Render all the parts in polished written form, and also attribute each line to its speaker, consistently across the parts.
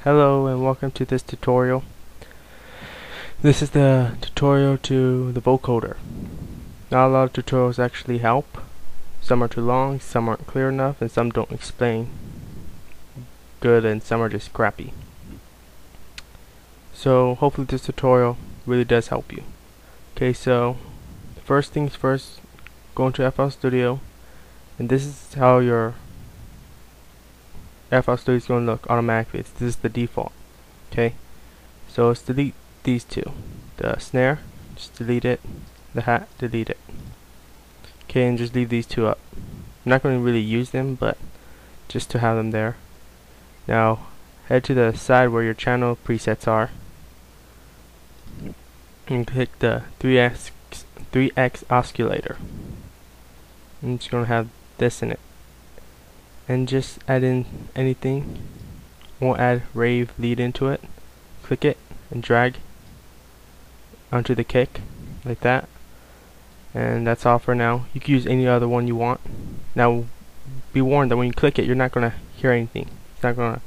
Speaker 1: Hello and welcome to this tutorial. This is the tutorial to the vocoder. Not a lot of tutorials actually help. Some are too long, some aren't clear enough, and some don't explain good, and some are just crappy. So hopefully this tutorial really does help you. Okay, so first things first, go into FL Studio, and this is how your FL Studio is going to look automatically. This is the default. Okay, so let's delete these two. The snare, just delete it. The hat, delete it. Okay, and just leave these two up. I'm not going to really use them, but just to have them there. Now head to the side where your channel presets are and click the 3x oscillator. I'm just going to have this in it. And just add in anything. Won't add rave lead into it. Click it and drag onto the kick like that, and that's all for now. You can use any other one you want. Now be warned that when you click it, you're not gonna hear anything. It's not gonna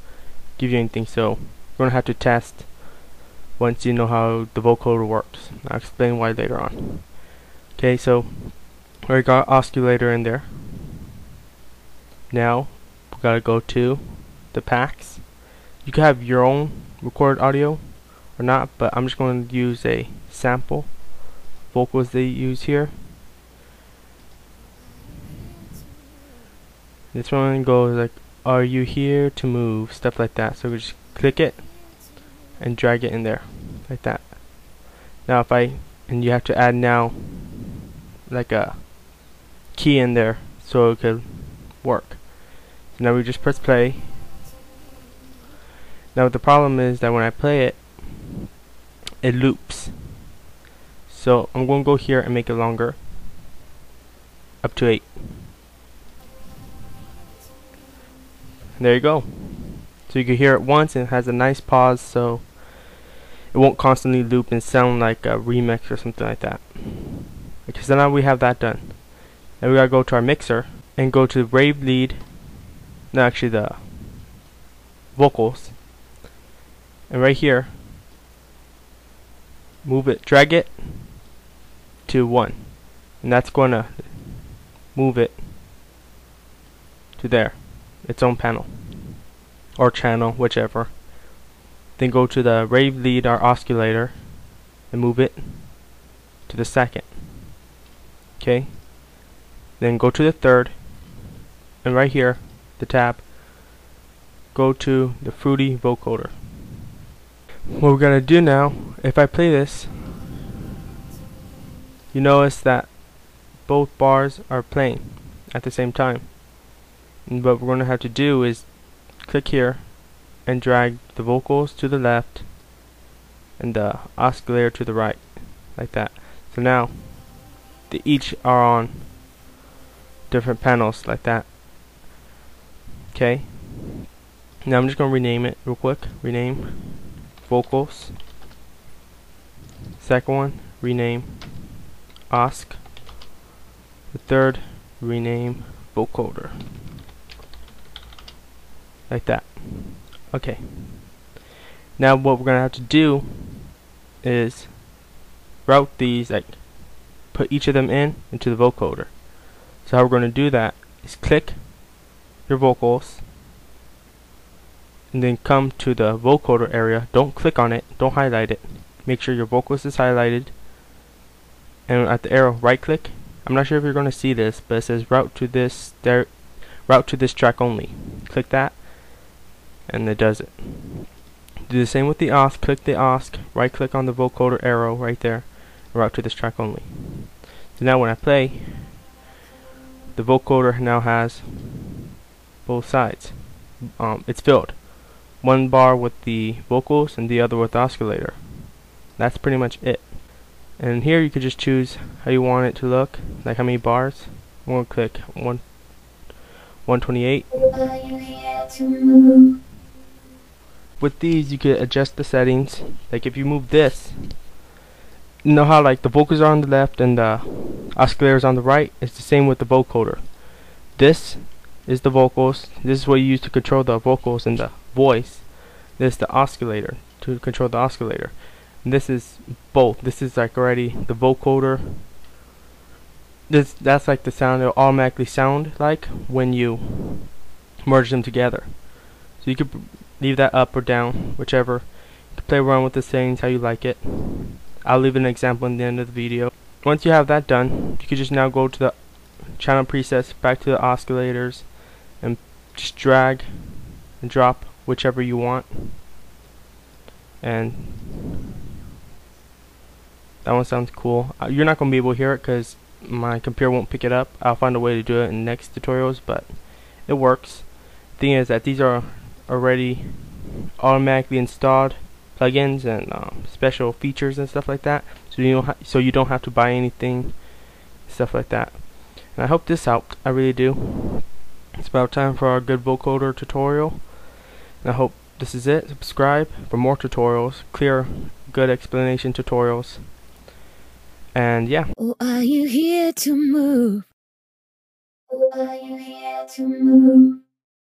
Speaker 1: give you anything, so you're gonna have to test once you know how the vocoder works. I'll explain why later on. Okay, so we got oscillator in there. Now we gotta go to the packs. You can have your own recorded audio or not, but I'm just going to use a sample vocals they use here. This one goes like, "Are you here to move?" stuff like that. So we just click it and drag it in there like that. Now and you have to add now like a key in there so it could work. So now we just press play. Now the problem is that when I play it, it loops. So I'm going to go here and make it longer, up to 8. And there you go. So you can hear it once, and it has a nice pause, so it won't constantly loop and sound like a remix or something like that. Okay, so now we have that done. Now we gotta go to our mixer and go to rave lead. No, actually the vocals. And right here, move it, drag it to 1, and that's going to move it to there, its own panel or channel, whichever. Then go to the rave lead or oscillator and move it to the second. Okay, then go to the third, and right here, the tab, go to the fruity vocoder. What we're gonna do now, if I play this, you notice that both bars are playing at the same time. And what we're gonna have to do is click here and drag the vocals to the left and the oscillator to the right, like that. So now they each are on different panels like that. Okay. Now I'm just gonna rename it real quick. Rename vocals. Second one, rename osc. The third, rename vocoder. Like that. Okay. Now what we're gonna have to do is route these, like put each of them into the vocoder. So how we're gonna do that is click your vocals and then come to the vocoder area. Don't click on it, don't highlight it. Make sure your vocals is highlighted, and at the arrow right click. I'm not sure if you're going to see this, but it says route to this track only. Click that and it does it. Do the same with the osc. Click the osc, right click on the vocoder arrow right there, route to this track only. So now when I play, the vocoder now has both sides. It's filled. One bar with the vocals and the other with the oscillator. That's pretty much it. And here you could just choose how you want it to look, like how many bars. I'm going to click 128. With these you could adjust the settings. Like if you move this, you know how like the vocals are on the left and the oscillator is on the right? It's the same with the vocoder. This is the vocals. This is what you use to control the vocals and the voice. This is the oscillator, to control the oscillator. And this is both. This is like already the vocoder. That's like the sound it'll automatically sound like when you merge them together. So you could leave that up or down, whichever. You can play around with the settings how you like it. I'll leave an example in the end of the video. Once you have that done, you can just now go to the channel presets, back to the oscillators, and just drag and drop whichever you want. And that one sounds cool. You're not going to be able to hear it because my computer won't pick it up. I'll find a way to do it in next tutorials, but it works. The thing is that these are already automatically installed plugins and special features and stuff like that, so you don't have to buy anything, stuff like that. And I hope this helped. I really do. It's about time for our good vocoder tutorial. And I hope this is it. Subscribe for more tutorials, clear, good explanation tutorials. And yeah.
Speaker 2: Oh, are you here to move? Oh, are you here to move?